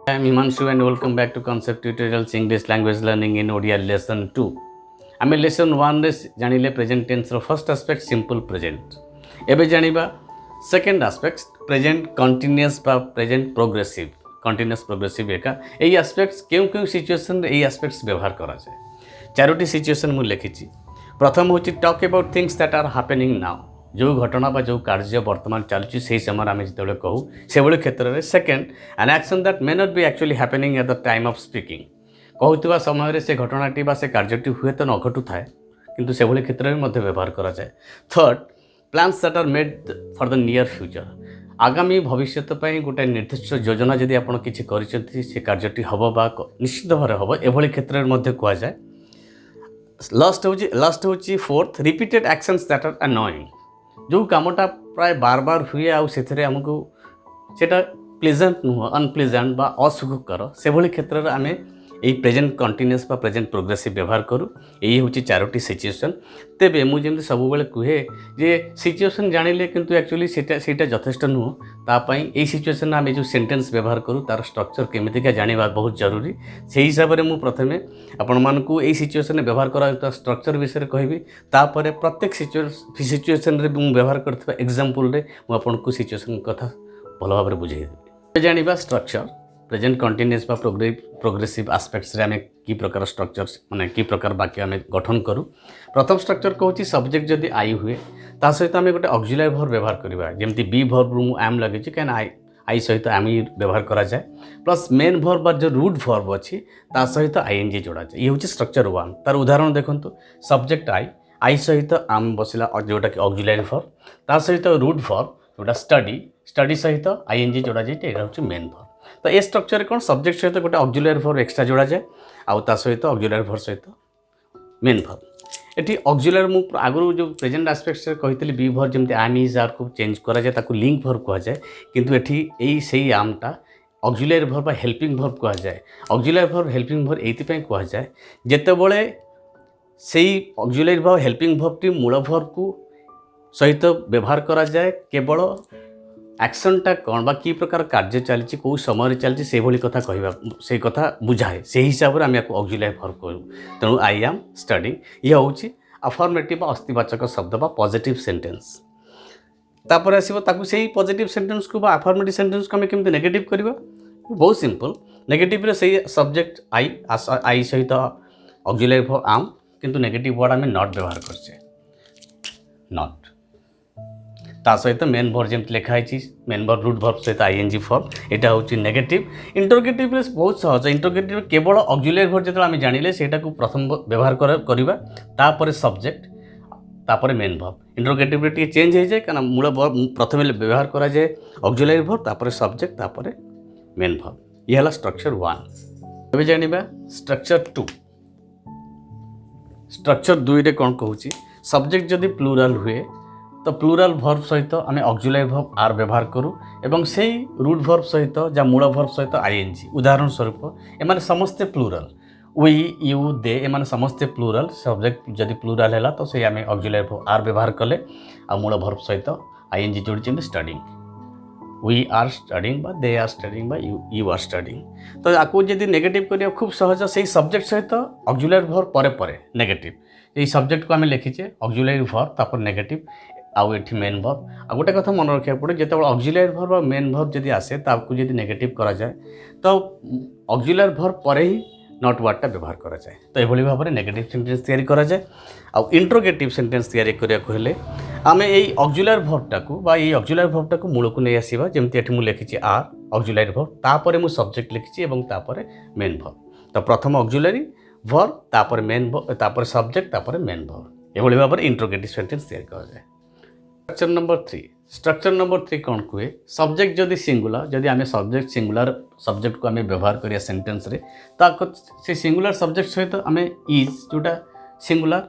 I am Himanshu and welcome back to Concept Tutorials English Language Learning in ODI Lesson 2. आम lesson 1 रे जानिले present tense row first aspect simple present एबे जानिबा second aspect present continuous बा present progressive एका एई aspects केउ situation रे एई aspects व्यवहार करा जाय चारोटी सिचुएशन मु लिखिछि प्रथम होछि talk about things that are happening now जो घटना बा जो कार्य वर्तमान चलुची से समय आम जो कहू से भाई क्षेत्र में second an action that may not be actually happening at the time of speaking कहूवा समय से घटनाटी बा से कार्यटी हुए तो न घटू थाए किंतु से भाई क्षेत्र में व्यवहार करा जाए third plans that are made for the near future आगामी भविष्य गोटे निर्दिष्ट योजना जदि आप किसी कर कार्यटी हम बा निश्चित भाव हम एभली क्षेत्र में कहुए लास्ट हूँ fourth repeated actions that are annoying जो कामटा प्राय बार बार हुए आमको सेटा प्लेजेंट नुह अनप्लेजेंट बा असुखकर से भाई क्षेत्र में आम यही प्रेजेंट कंटीन्यूअस बा प्रेजेंट प्रोग्रेसिव व्यवहार करूँ यही हूँ चारोटी सिचुएशन तेबे मुझे सब बेले कहे जे सिचुएशन जानिले किंतु एक्चुअली सेटा यथेष्ट नुह तापाई यही सिचुएशन आम जो सेंटेंस व्यवहार करूँ तार स्ट्रक्चर केमितिका जानिबा बहुत जरूरी से हिसाब से मुझे प्रथमे आपण मानकु यही सिचुएशन व्यवहार करा स्ट्रक्चर विषय कहबी तापर प्रत्येक सिचुएशन रे मु व्यवहार करथिबा एग्जांपल रे मु आपनको सिचुएशन कथा भल भाव में बुझेई जानिबा स्ट्रक्चर प्रेजेंट कंटीन्यूअस बा प्रोग्रेसिव एस्पेक्ट्स रे आमे की प्रकार स्ट्रक्चर माने की प्रकार वाक्य आमे गठन करू प्रथम स्ट्रक्चर कहूँ सब्जेक्ट जदि आई हुए ता सहित आमे गोटे ऑक्सिलरी वर्ब व्यवहार करबा जेमति बी वर्ब रु एम लगे कैन आई सहित एम व्यवहार करा जाए प्लस मेन वर्ब जो रूट वर्ब अच्छी ता सहित आईएनजी जोड़ा जाए ये हूँ स्ट्रक्चर 1 तार उदाहरण देखो सब्जेक्ट आई सहित आम बसला जोटा कि ऑक्सिलरी वर्ब ता सहित रूट वर्ब जोटा स्टडी सहित आईएनजी जोड़ा जाए यहाँ हूँ मेन वर्ब तो ये स्ट्रक्चर कौन सब्जेक्ट सहित गोटे ऑक्सिलरी वर्ब एक्स्ट्रा जोड़ा जाए आउ सहित ऑक्सिलरी वर्ब सहित मेन वर्ब ये ऑक्सिलरी मु आगु जो प्रेजेंट एस्पेक्ट्स कही बी वर्ब जमी आम इज आर को चेंज करा जाए ताकू लिंक वर्ब कह जाए किंतु एटी से आमटा ऑक्सिलरी वर्ब हेल्पिंग वर्ब कह जाए ऑक्सिलरी वर्ब हेल्पिंग वर्ब ये कह जाए जितेबले से auxiliary verb helping verb T मूल वर्ब को सहित व्यवहार करा जाए केवल एक्शनटा कौन बा की प्रकार कार्य चली कौ समय चलती से भाई कथा कहवा से कथा बुझाए से हिसाब से आम या ऑक्सिलरी वर्ब करूँ तेणु आई एम स्टडिंग यह हूँ अफर्मेटिव अस्तिवाचक शब्द बा पॉजिटिव सेंटेंस तापर आसो से पॉजिटिव सेंटेंस को अफर्मेटिव सेंटेंस को आम केमती नेगेटिव करवा बहुत सिंपल नेगेटिव रे से सब्जेक्ट आई सहित ऑक्सिलरी वर्ब आम किंतु नेगेटिव वर्ड आम नॉट व्यवहार करछे नॉट ता सहित मेन वर्ब जमी लिखाई मेन वर्ब रूट वर्ब सहित आईएनजी फॉर्म यहाँ हूँ नेगेटिव इंटरोगेटिव बहुत सहज इंटरोगेटिव केवल ऑक्सिलरी वर्ब जो आम जानिले सेटा को प्रथम व्यवहार करवा तापर सब्जेक्ट तापर मेन वर्ब इंटरोगेटिव टे चेंज हो जाए क्या मूल वर्ब प्रथम व्यवहार करा जाए ऑक्सिलरी वर्ब तापर सब्जेक्ट तापर मेन वर्ब यह स्ट्रक्चर 1 एबे जानिबा स्ट्रक्चर 2 स्ट्रक्चर 2 रे कौन कहूँ सब्जेक्ट जदि प्लूराल हुए तो प्लूराल वर्ब सहित आम ऑक्सिलरी वर्ब आर व्यवहार करूँ एवं से रूट वर्ब सहित जा मूल वर्ब सहित आईएनजी उदाहरण स्वरूप एमाने समस्ते प्लूराल वी यू दे एमाने समस्ते प्लूराल सब्जेक्ट जदि प्लूराल है तो से आम ऑक्सिलरी वर्ब आर व्यवहार कले आ मूल वर्ब सहित आईएनजी जोड़ी स्टडिंग वी आर स्टडिंग बा दे आर स्टडिंग बा यू आर स्टडिंग तो आपको जदि नेगेटिव करिया खूब सहज से सब्जेक्ट सहित ऑक्सिलरी वर्ब परे परे नेगेटिव ये सब्जेक्ट को आम लिखीचे ऑक्सिलरी वर्ब तापर नेगेटिव आउ एठी मेन वर्ब आ गोटे कथा मन रखा पड़े जिते ऑक्सिलरी वर्ब और मेन वर्ब जदि आसे ताकू जदि नेगेटिव करा जाए तो ऑक्सिलरी वर्ब पर ही नॉट वर्डटा व्यवहार करा जाए तो यह भाव में नेगेटिव सेंटेंस तैयारी करा जाए आउ इंट्रोगेटिव सेंटेंस तैयारी करने हेले आम यही ऑक्सिलरी वर्बटा को ऑक्सिलरी वर्बटा को मूल को नहीं आसवा जमी एठी मुझे लिखी आर ऑक्सिलरी वर्ब तापर मु सब्जेक्ट लिखी तापर मेन वर्ब तो प्रथम ऑक्सिलरी वर्ब तापर मेन वर्ब तापर सब्जेक्ट तापर मेन वर्ब यह भाव में इंट्रोगेटिव सेंटेंस तैयारी करा जाए स्ट्रक्चर नंबर 3 कौन कहे सब्जेक्ट जदि सिंगुलर जदि आम सब्जेक्ट सिंगुलर सब्जेक्ट को आम व्यवहार करिया सेंटेंस रे से सिंगुलर सब्जेक्ट सहित आम इज जोटा singular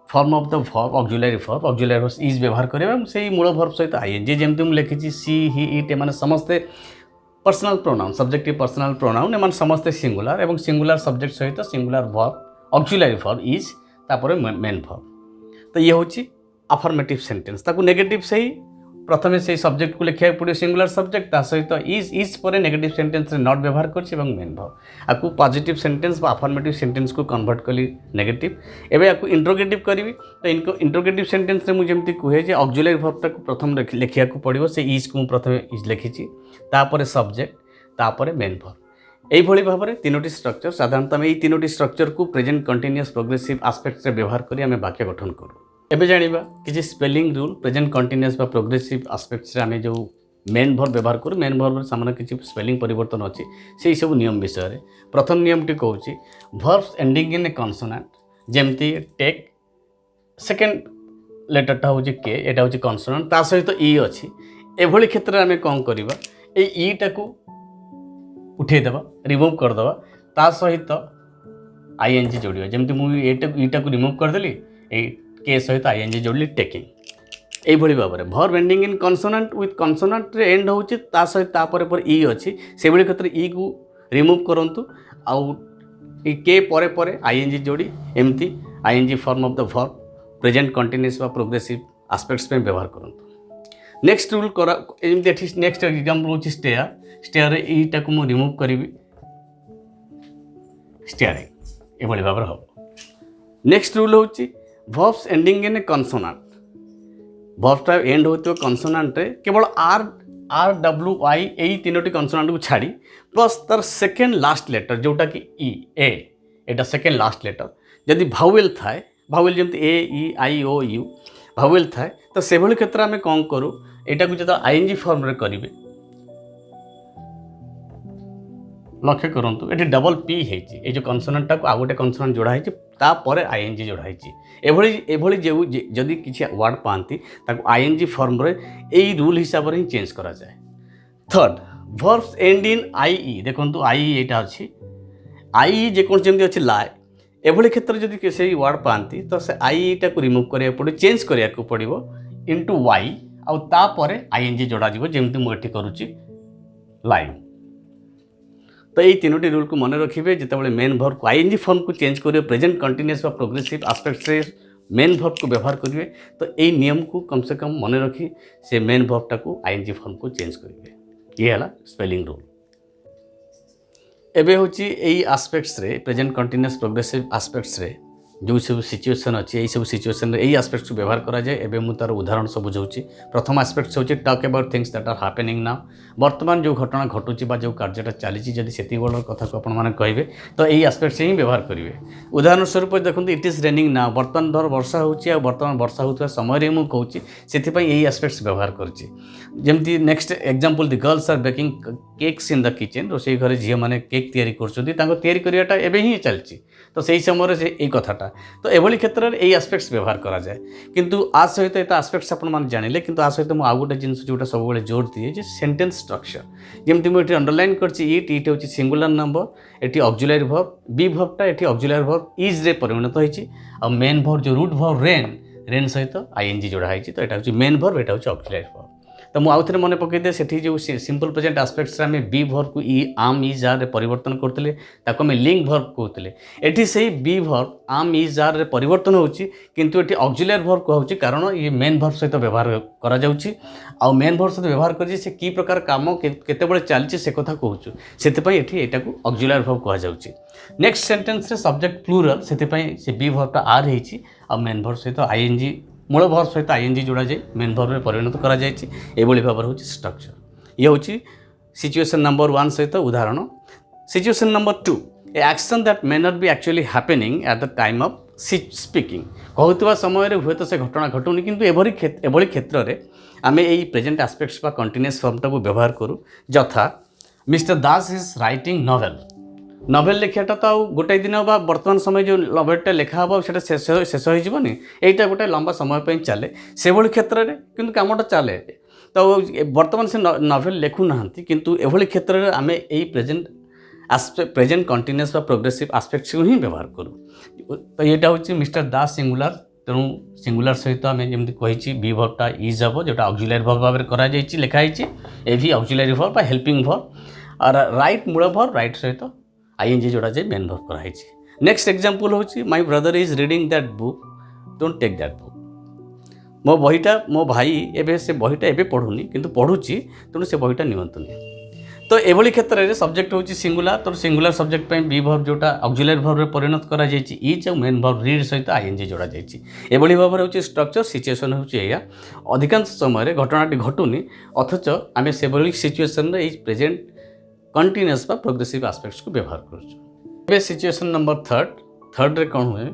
form of the verb auxiliary verb is व्यवहार करिया से मूल वर्ब सहित आईएनजी जमी मुझे लिखी सी ही इट एमाने समस्ते personal pronoun subjective personal pronoun एमाने समस्ते सिंगुलर एवं सिंगुलर सब्जेक्ट सहित singular verb auxiliary verb is तापर मेन वर्ब तो ये हूँ अफर्मेटिव सेंटेंस ताकू नेगेटिव से ही प्रथम से सब्जेक्ट को लिखा पड़ो सिंगुलर सब्जेक्ट ता सहित इज पर नेगेटिव सेंटेंस रे नॉट व्यवहार करछि एवं मेन वर्ब आपको पॉजिटिव सेंटेंस बा अफर्मेटिव सेंटेंस को कन्वर्ट कली नेगेटिव एबे आपको इंट्रोगेटिव करी तो इनको इंट्रोगेटिव सेंटेंस रे मु जेमति कहे जे ऑक्सिलरी वर्ब ता प्रथम लिखिया को पड़ो से इज को प्रथम इज लिखिछि तापर सब्जेक्ट तापर मेन वर्ब এইভাবে ভাবে তিনোটি স্ট্রাকচার সাধারণত আমি এই তিনোটি স্ট্রাকচার को প্রেজেন্ট কন্টিনিউয়াস प्रोग्रेसिव आस्पेक्ट्स रे व्यवहार करी आमे वाक्य गठन करू एबे जानिबा किछि स्पेलिंग रूल प्रेजेंट कंटिन्यूअस बा प्रोग्रेसिव आस्पेक्ट्स रे आमे जो मेन वर्ब व्यवहार करू मेन वर्ब रे सामान्य किछि स्पेलिंग परिवर्तन अछि सेही सब नियम विषय रे प्रथम नियम टी कहूछि verbs ending in a consonant जेमति टेक सेकंड लेटर टा होछि के एटा होछि कॉन्सोनेंट ता सहित ई अछि एभली क्षेत्र आमे कोन करिबा ए ई टा को उठेदेवा रिमूव करदेवा ता सहित आईएनजी जोड़िया जमती मुझे ईटा को रिमूव करदेली के सहित आईएनजी जोड़ली टेकिंग यही भाव में verb ending in consonant with consonant रे एंड होची ता सहित तापर पर ई अच्छी से भाई क्षेत्र ई को रिमूव करंतु आउ के परे परे आईएनजी जोड़ी एमती ING form of the verb present continuous बा प्रोग्रेसिव आस्पेक्ट्स पे व्यवहार करंतु नेक्स्ट रूल करा एमती नेक्स्ट एग्जांपल होची स्टेयर स्टेयर ईटा को मुझे रिमूव करी स्टेयरिंग ये भाव में हम नेक्स्ट रूल हूँ verbs ending in a consonant वर्ब्सटा एंड होते कॉन्सोनेंट रे केवल आर आर डब्ल्यू आई यही तीनोटी कॉन्सोनेंट को छाड़ी प्लस तार सेकेंड लास्ट लेटर जोटा कि ई ए एटा सेकेंड लास्ट लेटर जदि भावेल थाए भावेल जमती ए ई आई ओ यू भावेल थाए तो से भाई क्षेत्र में कौन करूँ यहाँ को जो आईएनजी फॉर्म रे करेंगे लक्ष्य करूँ ये डबल पी है जो कॉन्सोनेंट को आउ गोटे कॉन्सोनेंट जोड़ा है आईएनजी जोड़ा है जो जदि किसी वर्ड पाती आईएनजी फॉर्म रे यही रूल हिसाब से ही चेंज करा जाए third verbs and in IE देखो आईई यहाँ अच्छी आईई जेकोसी जमी अच्छी लाए एभली क्षेत्र जदि किसी वर्ड पाती तो से आईईटा को रिमूव करा पड़े चेंज करा पड़ो इंटू वाई आउे आईएनजी जोड़ा जमी मुझे करुच्ची लाइन तो ये तीनोटी रूल को मन रखिए जितेबाला मेन वर्ब को आईएनजी फॉर्म को चेंज करेंगे प्रेजेंट कंटिन्यूअस प्रोग्रेसिव आस्पेक्ट्स रे मेन वर्ब को व्यवहार करेंगे तो यही नियम को कम से कम मन रखी से मेन वर्बटा को आईएनजी फॉर्म को चेंज करेंगे ये है स्पेलिंग रूल एबे होची यही आस्पेक्ट्स रे प्रेजेंट कंटिन्यूअस प्रोग्रेसिव आस्पेक्ट्स रे जो सब सिचुएशन अच्छी यही सब सिचुएशन यही आस्पेक्ट्स को व्यवहार करा जाए एबे मु तार उदाहरण सब बुझाऊँ प्रथम आस्पेक्ट्स होची talk about things that are happening now वर्तमान जो घटना घटुची बा जो कार्यटा चली जदि सेति बड़ कथा को आपण कहे तो यही आस्पेक्ट्स ही व्यवहार करेंगे उदाहरण स्वरूप देखो इट इज रेनिंग नाउ वर्तमान धर वर्षा होची आ वर्तमान वर्षा होता समय मु कहूँ से यही आस्पेक्ट्स व्यवहार करछि जमती next example the girls are baking cakes in the kitchen रोषे घरे झील मैंने केक तैयारी करवाटा एवं ही चलती तो सही समय से यही कथाटा तो एभली क्षेत्र में यही आस्पेक्ट्स व्यवहार करा जाए किंतु आ सहित ये आस्पेक्ट्स आपण जानिले किंतु आ सहित मुझे आउ गोटे जिन जोटा सब जोर दिए सेंटेंस स्ट्रक्चर जमती मुझे अंडरलाइन करट हूँ सिंगुलर नंबर ये ऑक्सिलरी वर्ब बी वर्बटा ये ऑक्सिलरी वर्ब इज रे परिणत होती आ मेन वर्ब जो रूट वर्ब रेन रेन सहित आईएनजी जोड़ा है तो यहाँ हूँ मेन वर्ब यहाँ हूँ ऑक्सिलरी वर्ब तो मुझे आउ थे मन पकईदे से जो सिंपल प्रेजेंट आस्पेक्ट्स आम बी वर्ब को ई आम इज आर परिवर्तन करते आम लिंक वर्ब कहते ये से बी वर्ब आम इज आर परिवर्तन होची किंतु ये ऑक्सिलरी वर्ब कहूँ कारण ये मेन वर्ब सहित व्यवहार करा जाउची आ मेन वर्ब सहित व्यवहार कर कि प्रकार काम केते चलती से कथा कहूँ से यहाँ को ऑक्सिलरी वर्ब कह जाउची नेक्स्ट सेंटेंस रे सब्जेक्ट प्लूरल से बी वर्बटा आर होती आ मेन वर्ब सहित आईएनजी मूल वर्ब सहित आईएनजी जोड़ा जाए मेन वर्ब में परिणत करा जायछि एभली भाव हूँ स्ट्रक्चर ये हूँ सिचुएशन नंबर 1 सहित उदाहरण situation number 2 a action that may not be actually happening at the time of speaking कहूबा समय हुए तो से घटना घटुनी किंतु एभली क्षेत्र में आम यही प्रेजेंट आस्पेक्ट्स बा कंटिन्यूअस फॉर्मटा को व्यवहार करूँ यथा mister Das is writing novel novel लिखाटा तो गोटे दिन बा वर्तमान समय जो नोवेलटा लिखा हम से शेष होनी यहाँ गोटे लंबा समय चले से भाई क्षेत्र में किंतु कामटा चले तो वर्तमान से नोवेल लिखुना किंतु एभली क्षेत्र में आम यही प्रेजेंट कंटिन्यूअस प्रोग्रेसिव आस्पेक्ट्स को ही व्यवहार करूँ तो यहाँ हूँ मिस्टर दास सिंगुलर तेणु सिंगुलर सहित आम जमी कही बी वर्बटा इज हम जो ऑक्सिलरी वर्ब भाव में कराई लिखाई ए भी ऑक्सिलरी वर्ब हेल्पिंग वर्ब और राइट मूल वर्ब राइट सहित आईएनजी जोड़ा जाए मेन वर्ब कराई नेक्स्ट एग्जांपल हूँ my brother is reading that book don't take that book मो बहीटा मो भाई एबे से बहीटा एबे पढ़ुनी किंतु पढ़ुची तेणु से बहीटा नियंतुनी। तो एभली क्षेत्र में सब्जेक्ट हूँ सिंगुलर, तो सिंगुलर सब्जेक्ट पे बी वर्ब जोटा ऑक्सिलरी वर्ब रे परिणत करा जायछि इज और मेन वर्ब रीड सहित आईएनजी जोड़ा जायछि। एभली भाव में स्ट्रक्चर सिचुएशन होछि एया अधिकांश समय घटनाटी घटुनी अथच आम से सिचुएशन रे इज प्रेजेंट कंटिन्यूअस बा प्रोग्रेसिव एस्पेक्ट्स को व्यवहार करूँ। सिचुएशन नंबर थर्ड रे कौन हुए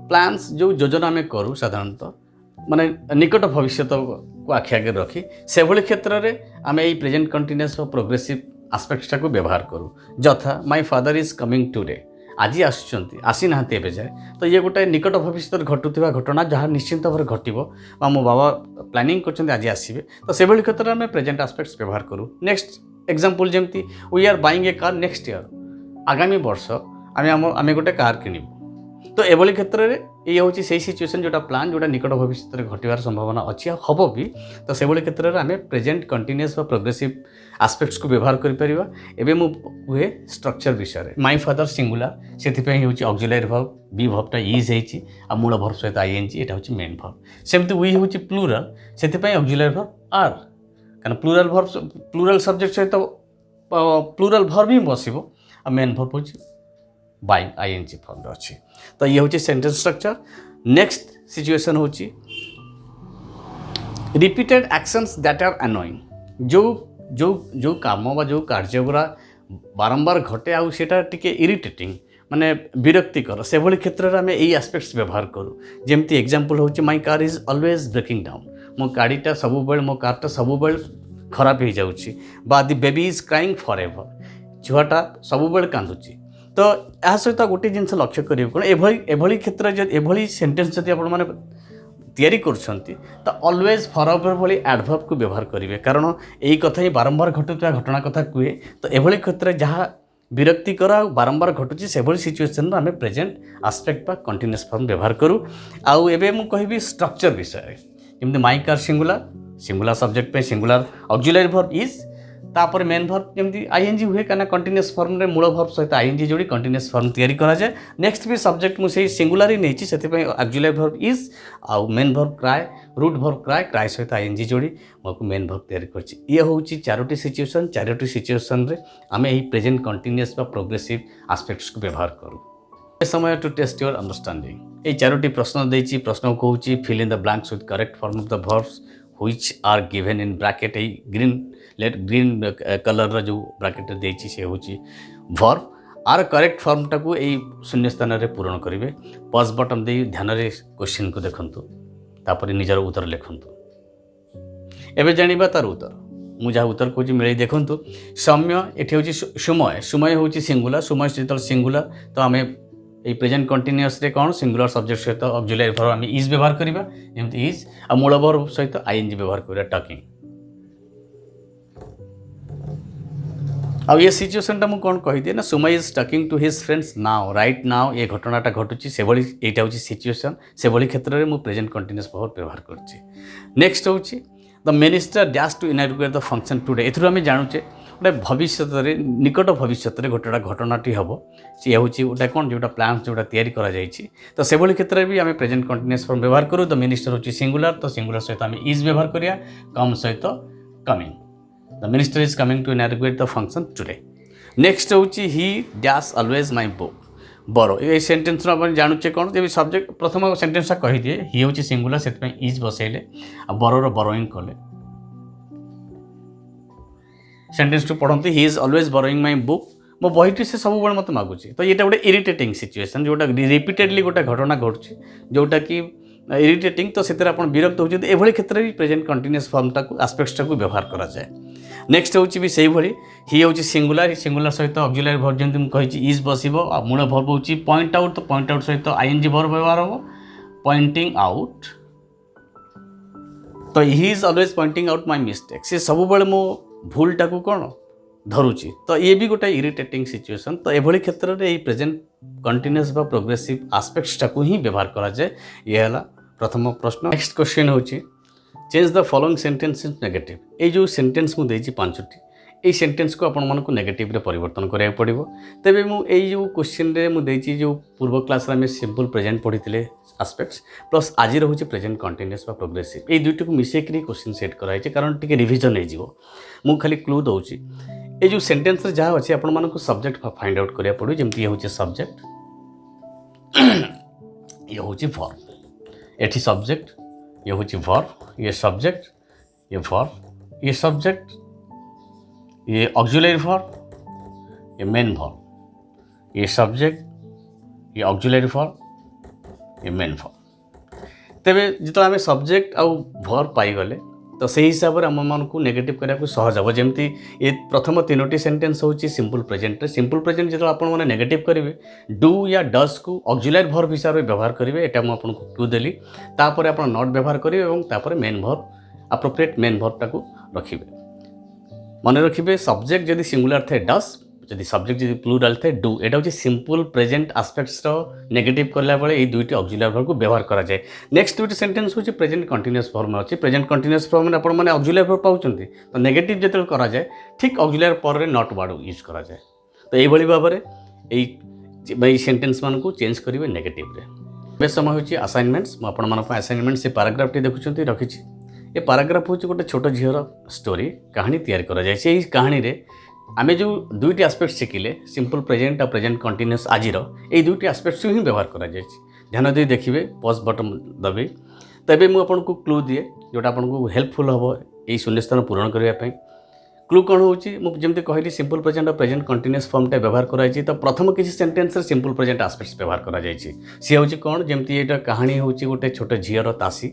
प्लान्स जो योजना आम करूँ साधारणतः माने निकट भविष्य को आखि आगे रखी से भली क्षेत्र में आम यही प्रेजेंट कंटिन्यूअस और प्रोग्रेसिव एस्पेक्ट्स को व्यवहार करूँ। जथा my father is coming today, आज आसी ना एवं जाए, तो ये गोटे निकट भविष्य घटुवा घटना जहाँ निश्चिंत भाव घटो मो बाबा प्लानिंग कर आज आसवे, तो से भली क्षेत्र में प्रेजेंट एस्पेक्ट्स व्यवहार करूँ। नेक्स्ट एग्जांपल जमती we are buying a car next year, आगामी वर्ष आम गोटे कार किणु, तो एभली क्षेत्र में ये हूँ से सिचुएशन जोटा प्लान जोटा निकट भविष्य घटार संभावना अच्छी हम भी, तो से क्षेत्र में आम प्रेजेंट कंटिन्यूअस व प्रोग्रेसिव एस्पेक्ट्स को व्यवहार करें। मुझे स्ट्रक्चर विषय माय फादर सिंगुलर से हूँ ऑक्सिलरी वर्ब बी वर्बटा इज हो मूल वर्ब सहित आईएनजी यहाँ हूँ मेन वर्ब। सेमती वी हूँ प्लूराल से ऑक्सिलरी वर्ब आर कारण प्लूराल सब्जेक्ट सहित प्लूराल वर्ब ही बसो आ मेन वर्ब हूँ बाय आईएनजी फॉर्म अच्छी। तो ये हूँ सेंटेंस स्ट्रक्चर। नेक्स्ट सिचुएशन हूँ repeated actions that are annoying, जो जो जो काम बा जो कार्य गुरा बारंबार घटे आउ सेटा टिके इरिटेटिंग माने विरक्तिकर से भली क्षेत्र में आम यही एस्पेक्ट्स व्यवहार करूँ। जमती एग्जांपल हूँ my car is always breaking down, मो गाड़ीटा सबुबेले मो कारटा सबुबेले खराब हो जाउछि, बा the baby is crying forever, छुआटा सबुबेले कांदुछि। तो यह सहित गोटे जिनस लक्ष्य करेंगे कौन एभली क्षेत्र एभली सेंटेंस जब आप तैयारी करछंती तो ऑलवेज फॉरएवर भली एडवर्ब को व्यवहार करेंगे, कारण यही कथा ही बारंबार घटुवा घटना कथा कहे। तो एभली क्षेत्र जहाँ विरक्तिकर आ बारंबार घटुची से भली सिचुएशन आम प्रेजेंट एस्पेक्ट बा कंटिन्यूअस फॉर्म व्यवहार करूँ। आउ एबे मु कहबी स्ट्रक्चर विषय जमती माय कार सिंगुलर सब्जेक्ट पे सिंगुलर ऑक्सिलरी वर्ब इज तापर मेन वर्ब जमती आईएनजी हुए कहीं कंटिन्यूअस फॉर्म रे मूल वर्ब सहित आईएनजी जोड़ी कंटिन्यूअस फॉर्म तैयारी करा जाए। नेक्स्ट भी सब्जेक्ट मुझे सिंगुलर ही नहीं से ऑक्सिलरी वर्ब इज आउ main verb cry root verb cry सहित आईएनजी जोड़ी मुझे मेन वर्ब तैयारी करछि। ये हूँ चारोटी सिचुएशन रे आम यही प्रेजेंट कंटिन्यूअस बा प्रोग्रेसिव एस्पेक्ट्स को व्यवहार करूँ। समय टू टेस्ट योर अंडरस्टैंडिंग ये चारोटी प्रश्न देछि, प्रश्न को fill in the blanks with correct form of the verbs which are given in bracket green colour जो ब्राकेट देछि से होछि वर्ब आर करेक्ट फॉर्म टाको एई शून्य स्थान रे पूरण करिवे। पॉज बटन दे ध्यान रे क्वेश्चन को देखंतु तापर निजर उत्तर लिखंतु। एबे जानिबा तार उत्तर मु जहाँ उत्तर कहूँ मिले देखंतु। सम्य एठी होछि सुमय होछि सिंगुलर, सुमय सहित सिंगुलर, तो आमे ये प्रेजेंट कंटिन्यूअस रे कौन सिंगुलर सब्जेक्ट सहित ऑक्सिलरी वर्ब आम इज व्यवहार करिबा जेमती इज आ मूल वर्ब सहित आईएनजी व्यवहार करिबा टॉकिंग। अब ये सिचुएशन टा मु कोन कहि दिए ना Sumay is talking to his friends now right now ये घटनाटा घटुची से भली एटा होची सिचुएशन से भली क्षेत्र रे मु प्रेजेंट कंटिन्यूअस वर्ब व्यवहार करछि। नेक्स्ट होची the minister dash to inaugurate the function today, एथुर आम जानुचे गोटे भविष्य निकट भविष्य गोटे घटनाटी हम सी हूँ गोटे कौन जोटा प्लान जोटा तैयारी करा जायछि। तो से भली क्षेत्र में भी आम प्रेजेंट कंटिन्यूअस फॉर्म व्यवहार करूँ। तो मिनिस्टर हूँ सिंगुलर, तो सिंगुलर सहित आम इज व्यवहार करिया, कम सहित coming, the minister is coming to inaugurate the function today. Next हूँ he dash always my book borrow, ये सेंटेंस जानुचे कौन जब सब्जेक्ट प्रथम सेंटेंसटा कही दिए ही हूँ सिंगुलर से इज बसैले आ बरोर बरोइंग कले सेंटेंस टू पढ़ते he is always burrowing my book, मो बहीटी से सब मत मागुची। तो ये गोटे इरिटेटिंग सिचुएशन जोटा रिपीटेडली गोटे घटना घटुची जोटा कि इरिटेटिंग, तो से विरक्त होती एभली क्षेत्र में प्रेजेंट कंटिन्यूअस फॉर्मटा को एस्पेक्ट्स को व्यवहार करा जाए। नेक्स्ट हूँ भी से भली ही हूँ सिंगुलर सहित ऑक्सिलरी वर्ब जमी कही इज बसो आ मूल वर्ब हूँ पॉइंट आउट, तो पॉइंट आउट सहित आईएनजी वर्ब व्यवहार हम पॉइंटिंग आउट, तो he is always pointing out my mistake, से सब बेले मो भूलटा को कौन धरुची। तो ये भी गोटे इरिटेटिंग सिचुएशन। तो एभली क्षेत्र में ये प्रेजेंट कंटिन्यूअस बा प्रोग्रेसिव एस्पेक्ट्स को ही व्यवहार करा जाए। ये है प्रथम प्रश्न। नेक्स्ट क्वेश्चन हूँ change the following sentence in negative, ये जो सेंटेंस मुझे पांचटी এই সেন্টেন্স को आपण मानक नेगेटिव रे परिवर्तन करिया पड़िबो। तेबे मु एई जो क्वेश्चन रे मु देछि जो पूर्व क्लास रे हम सिंपल प्रेजेंट पढ़िथिले एस्पेक्ट्स प्लस आज रहउछि प्रेजेंट कंटीन्यूअस बा प्रोग्रेसिव, एई दुइटी को मिसे करी क्वेश्चन सेट करा छै कारण टिके रिवीजन हे जिवो। मु खाली क्लू दउछि ए जो सेंटेंस रे जा अछि आपण मानक सब्जेक्ट फाइंड आउट करिया पड़ो, जेमति ये होछि सब्जेक्ट, ये होछि वर्ब, एठी सब्जेक्ट, ये होछि वर्ब, ये सब्जेक्ट, ये वर्ब, ये सब्जेक्ट, ये ऑक्सिलरी वर्ब, ये मेन वर्ब, ये सब्जेक्ट, ये ऑक्सिलरी वर्ब, ये मेन वर्ब। तेबे जितो आमे सब्जेक्ट आउ वर्ब पाई गले तो सही हिसाब से आम को नेगेटिव करने सहज हम। जमती ये प्रथम तीनोटी सेंटेंस होची सिंपल प्रेजेंट। सिंपल प्रेजेंट जो आप नेगेटिव करेंगे डू या डस को ऑक्सिलरी वर्ब हिसाब से व्यवहार करेंगे, एटा मुझे आपको क्लू देली। तापर आप नॉट व्यवहार करेंगे और तापर main verb appropriate main verb टाको रखिए। मन रखिए सब्जेक्ट जदि सिंगुलर थे डस, जदि सब्जेक्ट जदि प्लूराल थे डू, एटा होची सिंपल प्रेजेंट एस्पेक्ट्स रो नेगेटिव करला बेले ए दुईटी ऑक्सिलरी वर्ब को व्यवहार करा जाए। नेक्स्ट दुईटी सेंटेंस होची प्रेजेंट कंटीन्यूअस फॉर्म में अछि। प्रेजेंट कंटीन्यूअस फॉर्म में आपण माने ऑक्सिलरी वर्ब पाउचंती तो नेगेटिव जतल करा जाए ठीक ऑक्सिलरी पर रे नॉट वर्ड यूज करा जाए। तो एई भली भाबरे एई सेंटेंस मान को चेंज करिवे नेगेटिव रे। बे समय होची असाइनमेंट्स। म आपण मान असाइनमेंट से पैराग्राफ टी देखुचंती रखिछि। ए पैराग्राफ होची गोटे छोट झियर स्टोरी कहानी तैयार करा जाए। सेही कहानी रे आमे जो दुईटी एस्पेक्ट शिखिले सिंपल प्रेजेंट और प्रेजेंट कंटीन्यूअस आजिर ये दुईटी एस्पेक्ट्स ही व्यवहार करा जाए। ध्यान दे देखिए पॉज बटन दबे तबे मु आपको क्लू दिए जोटा आपको हेल्पफुल हम यही शून्यस्थान पूरण करने। क्लू कौन होमती कहली सिंपल प्रेजेंट और प्रेजेंट कंटीन्यूअस फॉर्मटा व्यवहार कराई। तो प्रथम किसी सेंटेंस रे सिंपल प्रेजेंट एस्पेक्ट्स व्यवहार करा सी हूँ कौन जमती ये कहानी हूँ गोटे छोट झीर तासी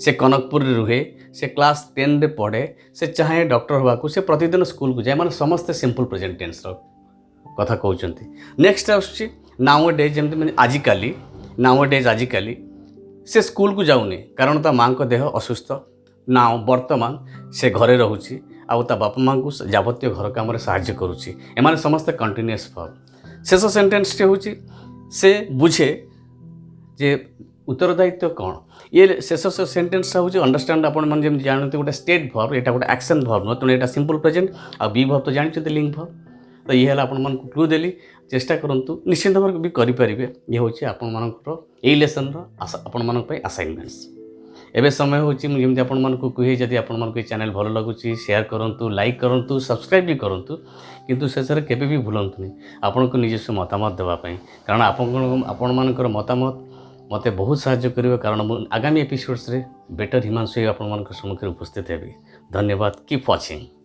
से कनकपुर रुहे, से क्लास 10 रे पढ़े, से चाहे डॉक्टर होगा, से प्रतिदिन स्कूल को जाए, माने समस्ते सिंपल प्रेजेंट टेंस कथा कहते। नेक्स्ट आसुची नाउ डेज जमती मैंने आजिकाली नाउ डेज आजिकाली से स्कूल को जाऊनी कारण ता माँ को देह असुस्थ। नाउ वर्तमान से घरे रोची आउ ता बापा माँ को जावतीय घर काम साहाय्य करुच्ची। एमाने समस्ते कंटीन्यूअस फॉर्म। शेष सेंटेंस टी होची से बुझे जे उत्तरदायित्व कौन। ये शेष सेंटेंस होची अंडरस्टैंड आपण मन जेम जानते गोटे स्टेट वर्ब, एटा गोटे एक्शन वर्ब न, तेणु एटा सिंपल प्रेजेंट आ बी वर्ब तो जानते लिंक वर्ब। तो ये आपण मन को क्लू देली, चेष्टा करंतु निश्चित भाव भी करि परिबे। ये होची आपण मानकर एई लेसन रो आपण मानक पय असाइनमेंट्स। एबे समय होची जेमति आपण मन को कहि जदि आपण मन को चैनल भलो लागुची शेयर करंतु, लाइक करंतु, सब्सक्राइब भी करंतु, किंतु शेषरे केबे भी भूलंतुनी आपण को निजस्व मतामत देवा पय कारण आपण मानकर मतामत मते बहुत साहाय्य करिवे। कारण आगामी एपिसोड्स रे बेटर हिमांशु आपण मानकर सम्मुख उपस्थित हेबी। धन्यवाद। Keep watching.